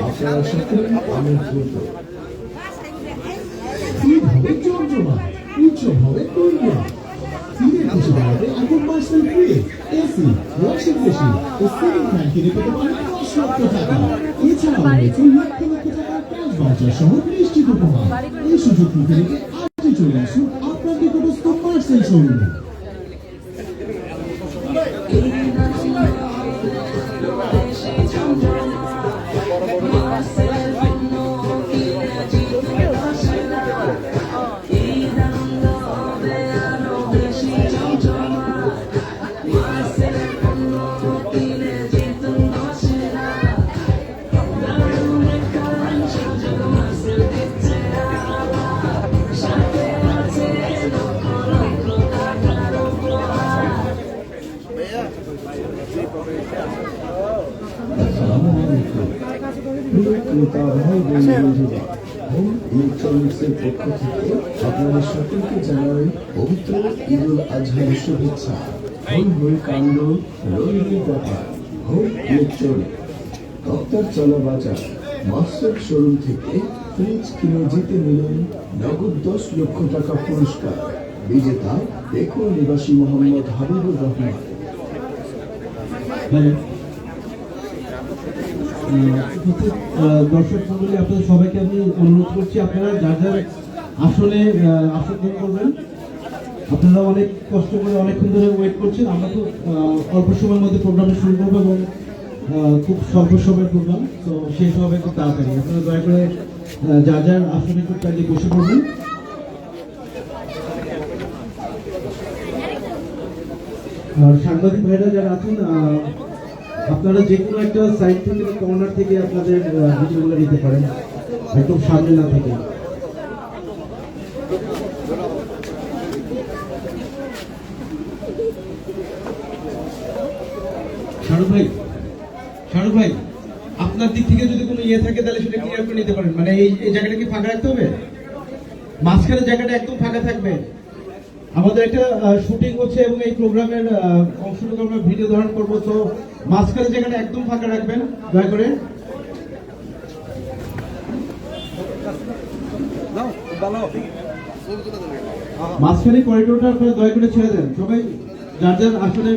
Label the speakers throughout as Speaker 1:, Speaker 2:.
Speaker 1: আপনারা সকলে আমন্ত্রিত। ঈদ হবে জমজমাট, উৎসব হবে টুইয়া। ঈদের খুশি বাড়াতে এখন parcel free AC, washing machine ও সিলিং ফ্যান কিনে পেতে পারেন 10 লক্ষ টাকা। এছাড়াও রয়েছে লক্ষ লক্ষ টাকার ক্যাশ ভাউচার সহ নিশ্চিত উপহার। এই সুযোগ নিতে নিতে আজই চলে আসুন আপনার নিকটস্থ পার্সেল শোরুমে। ইলেকট্রনিক্সের পক্ষ থেকে আপনাদের সকলকে জানাই পবিত্র ঈদ উল আজহার শুভেচ্ছা। হই কাণ্ড রইল ব্যাপার। হোম ইলেকট্রনিক দপ্তর চলা বাজার মাস্টার শোরুম থেকে ফ্রিজ কিনে জিতে নিলেন নগদ 10 লক্ষ টাকা পুরস্কার। বিজেতা বেকুল নিবাসী মোহাম্মদ হাবিবুর রহমান।
Speaker 2: দর্শক মন্ডলী, আপনাদের সবাইকে আমি অনুরোধ করছি আপনারা যার যার আসনে আসন করবেন। আপনারা অনেক কষ্ট করে অনেকক্ষণ ধরে ওয়েট করছেন। আমরা তো অল্প সময়ের মধ্যে প্রোগ্রামে শুরু করবো এবং খুব স্বল্প সময়ের প্রোগ্রাম, তো শেষ হবে খুব তাড়াতাড়ি। আপনারা দয়া করে যার যার আসনে খুব চাইলে বসে পড়বেন। আর সাংবাদিক ভাইরা যারা আছেন, আপনারা যে কোনো একটা সাইড থেকে বা কর্নার থেকে আপনাদের ভিডিওগুলো নিতে পারেন, একদম সামনে না থেকে। শাহরুখ ভাই, আপনার দিক থেকে যদি কোনো ইয়ে থাকে তাহলে সেটা ক্লিয়ার করে নিতে পারেন। মানে এই জায়গাটা কি ফাঁকা রাখতে হবে? মাঝখানে জায়গাটা একদম ফাঁকা থাকবে। আমাদের একটা শুটিং হচ্ছে এবং এই প্রোগ্রামের অংশটুকু আমরা ভিডিও ধারণ করবো, তো মাঝখানে জায়গাটা একদম ফাঁকা রাখবেন দয়া করে। মাঝখানে করিডোরটা আপনারা দয়া করে ছেড়ে দেন। সবাই যার যার আসলে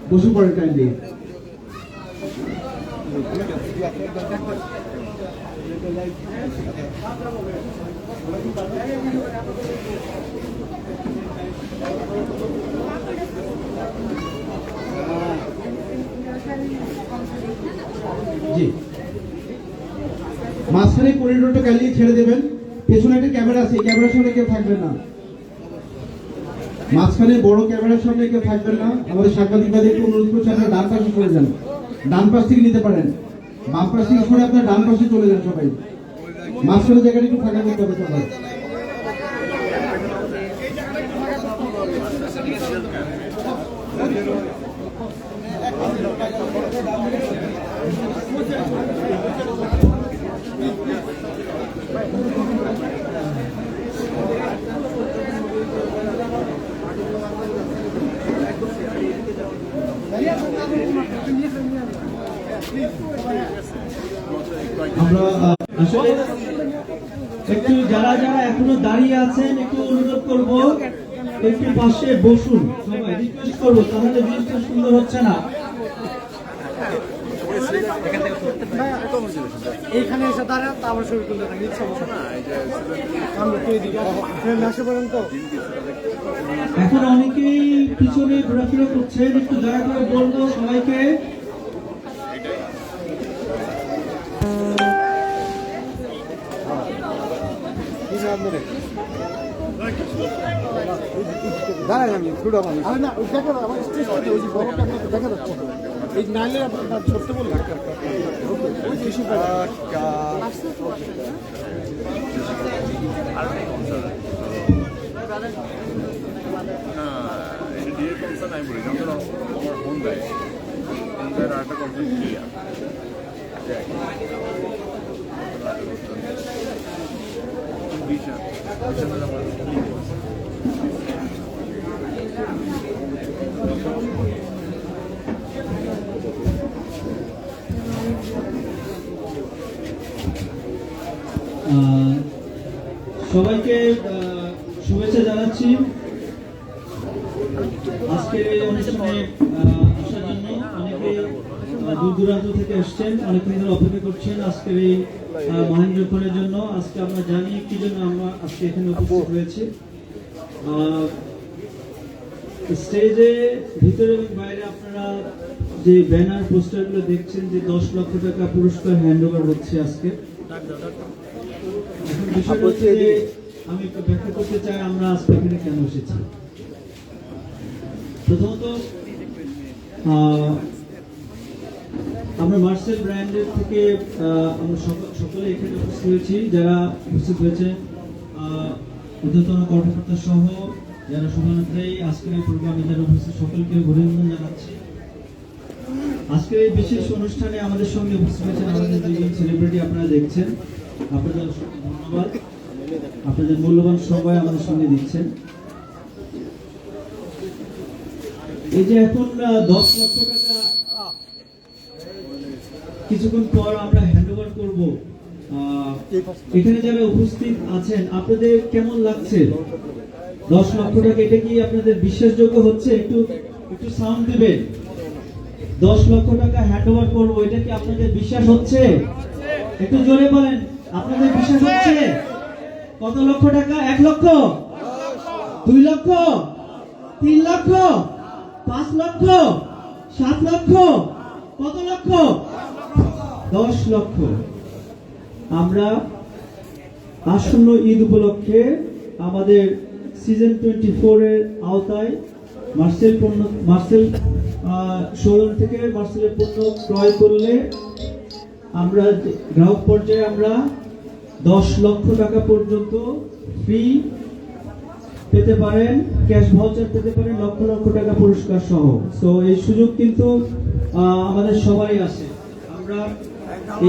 Speaker 2: বসে পড়েন টাইমলি। জি, মাঝখানে করিডোরটা কালিয়ে ছেড়ে দেবেন। পেছনে একটা ক্যামেরা আছে, ক্যামেরার সামনে কেউ থাকবেন না। মাঝখানে বড় ক্যামেরার সামনে কেউ থাকবেন না। আমাদের সাংবাদিক ভাইদেরকে অনুরোধ করছি আপনারা ডান পাশে চলে যান। ডান পাশ থেকে নিতে পারেন, বাম পাশ থেকে সরে আপনার ডান পাশে চলে যান। সবাই মাঝখানে জায়গাটা একটু ফাঁকা করতে হবে সবাই। আমরা আসলে একটু যারা যারা এখনো দাঁড়িয়ে আছেন একটু অনুরোধ করবো একটু পাশে বসুন, সবাই রিকোয়েস্ট করবো, তাহলে জিনিসটা সুন্দর হচ্ছে না।
Speaker 3: এইখানে এসে দাঁড়া তারপর ছবি তুলতে থাকি, সমস্যা না।
Speaker 2: এখন অনেকেই পিছনে ঘোরাফেরা করছেন, একটু দয়া করে বলবো সবাইকে
Speaker 3: দাঁড়াই আমি ছুটা মানুষ না দেখা আমার স্টেজ থেকে ওই বড়টা আপনাকে দেখা যাচ্ছে এই নাইলে আপনার ছোট্ট বলে কৃষি
Speaker 2: সবাইকে শুভেচ্ছা জানাচ্ছি আজকের এই অনুষ্ঠানে আসার জন্য। অনেকে দূর দূরান্ত থেকে এসছেন, অনেকক্ষণ ধরে অপেক্ষা করছেন আজকের এই মহেন্দ্রক্ষণের জন্য। আজকে আমরা জানি কি জন্য আমরা আজকে এখানে উপস্থিত হয়েছি। স্টেজে ভিতরে এবং বাইরে আপনারা যে ব্যানার পোস্টারগুলো দেখছেন, যে 10 লক্ষ টাকা পুরস্কার হ্যান্ড ওভার হচ্ছে আজকে। এখন বিষয়টা হচ্ছে যে আমি একটু ব্যাখ্যা করতে চাই আমরা আজকে এখানে কেন এসেছি। প্রথমত আমরা মার্সেল ব্র্যান্ডের থেকে আমরা সকলে এখানে উপস্থিত হয়েছি। যারা উপস্থিত হয়েছেন ঊর্ধ্বতন কর্মকর্তা সহ যারা শুভানুধ্যায়ী, আজকের এই প্রোগ্রামে যারা উপস্থিত সকলকে অভিনন্দন জানাচ্ছি। আজকের এই বিশেষ অনুষ্ঠানে আমাদের সঙ্গে উপস্থিত হয়েছেন আমাদের দুজন সেলিব্রিটি আপনারা দেখছেন। আপনাদের ধন্যবাদ, আপনাদের মূল্যবান সময় আমাদের সঙ্গে দিচ্ছেন। এই যে এখন 10 লক্ষ টাকা কিছুক্ষণ পর আমরা হ্যান্ড ওভার করবো, এখানে যারা উপস্থিত আছেন আপনাদের কেমন লাগছে? 10 লক্ষ টাকা, এটা কি আপনাদের বিশ্বাসযোগ্য হচ্ছে? একটু সাউন্ড দিবেন। 10 লক্ষ টাকা হ্যান্ড ওভার করবো, এটা কি আপনাদের বিশ্বাস হচ্ছে? একটু জোরে বলেন, আপনাদের বিশ্বাস হচ্ছে? কত লক্ষ টাকা? 1 লক্ষ, 2 লক্ষ, 3 লক্ষ, 5 লক্ষ, 7 লক্ষ, কত লক্ষ? 10 লক্ষ। আমরা আসন্ন ঈদ উপলক্ষে আমাদের সিজন 24 এর আওতায় মার্সেল শোরুম থেকে মার্সেলের পণ্য ক্রয় করলে আমরা গ্রাহক পর্যায়ে আমরা 10 লক্ষ টাকা পর্যন্ত ফ্রি পেতে পারেন, ক্যাশ ভাউচার পেতে পারেন, লক্ষ লক্ষ টাকা পুরস্কার সহ। সো এই সুযোগ কিন্তু আমাদের সবাই আছে। আমরা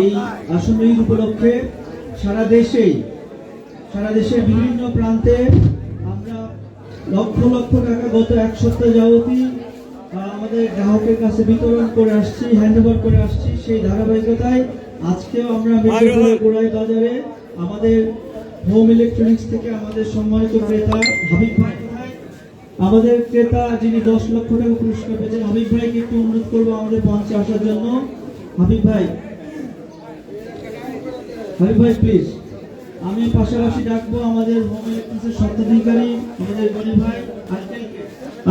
Speaker 2: এই আসন্ন ঈদ উপলক্ষে সারা দেশের বিভিন্ন প্রান্তে আমরা লক্ষ লক্ষ টাকা গত 1 সপ্তাহ যাবতই আমাদের গ্রাহকের কাছে বিতরণ করে আসছি, হ্যান্ড ওভার করে আসছি। সেই ধারাবাহিকতায় আজকেও আমরা মির্জাপুরের গোড়াই বাজারে আমাদের হোম ইলেকট্রনিক্স থেকে আমাদের সম্মানিত ক্রেতা হাবিব ভাই, আমাদের ক্রেতা যিনি 10 লক্ষ টাকা পুরস্কার পেয়েছেন, হাবিব ভাইকে একটু অনুরোধ করবো আমাদের মঞ্চে আসার জন্য। হাবিব ভাই প্লিজ। আমি পাশাপাশি ডাকবো আমাদের হোম ইলেকট্রনিক্সের স্বত্বাধিকারী আমাদের গনি ভাই আঙ্কেলকে।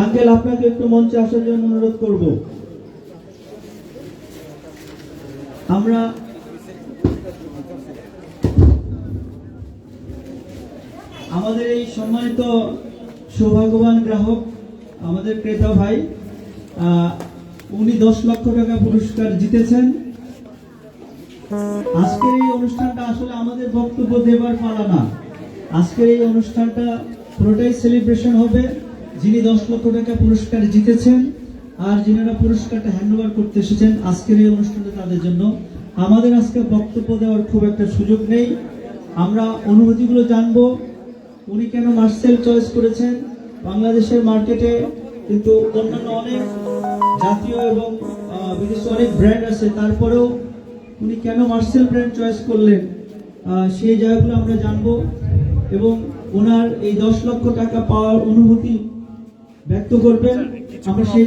Speaker 2: আঙ্কেল, আপনাকে একটু মঞ্চে আসার জন্য অনুরোধ করব। আমরা আমাদের এই সম্মানিত সৌভাগ্যবান গ্রাহক আমাদের ক্রেতা ভাই, উনি 10 লক্ষ টাকা পুরস্কার জিতেছেন। আজকের এই অনুষ্ঠানটা আসলে আমাদের বক্তব্য দেবার পালা না। আজকের এই অনুষ্ঠানটা পুরোটাই সেলিব্রেশন হবে যিনি 10 লক্ষ টাকা পুরস্কার জিতেছেন আর যিনারা পুরস্কারটা হ্যান্ড ওভার করতে এসেছেন। আজকের এই অনুষ্ঠানটা তাদের জন্য। আমাদের আজকে বক্তব্য দেওয়ার খুব একটা সুযোগ নেই। আমরা অনুভূতিগুলো জানবো, উনি কেন মার্সেল চয়েস করেছেন। বাংলাদেশের মার্কেটে কিন্তু অন্যান্য অনেক জাতীয় এবং বিদেশি অনেক ব্র্যান্ড আছে, তারপরেও উনি কেন মার্সেল ব্র্যান্ড চয়েস করলেন সেই জায়গাগুলো আমরা জানবো এবং ওনার এই 10 লক্ষ টাকা পাওয়ার অনুভূতি ব্যক্ত করবেন। আমরা সেই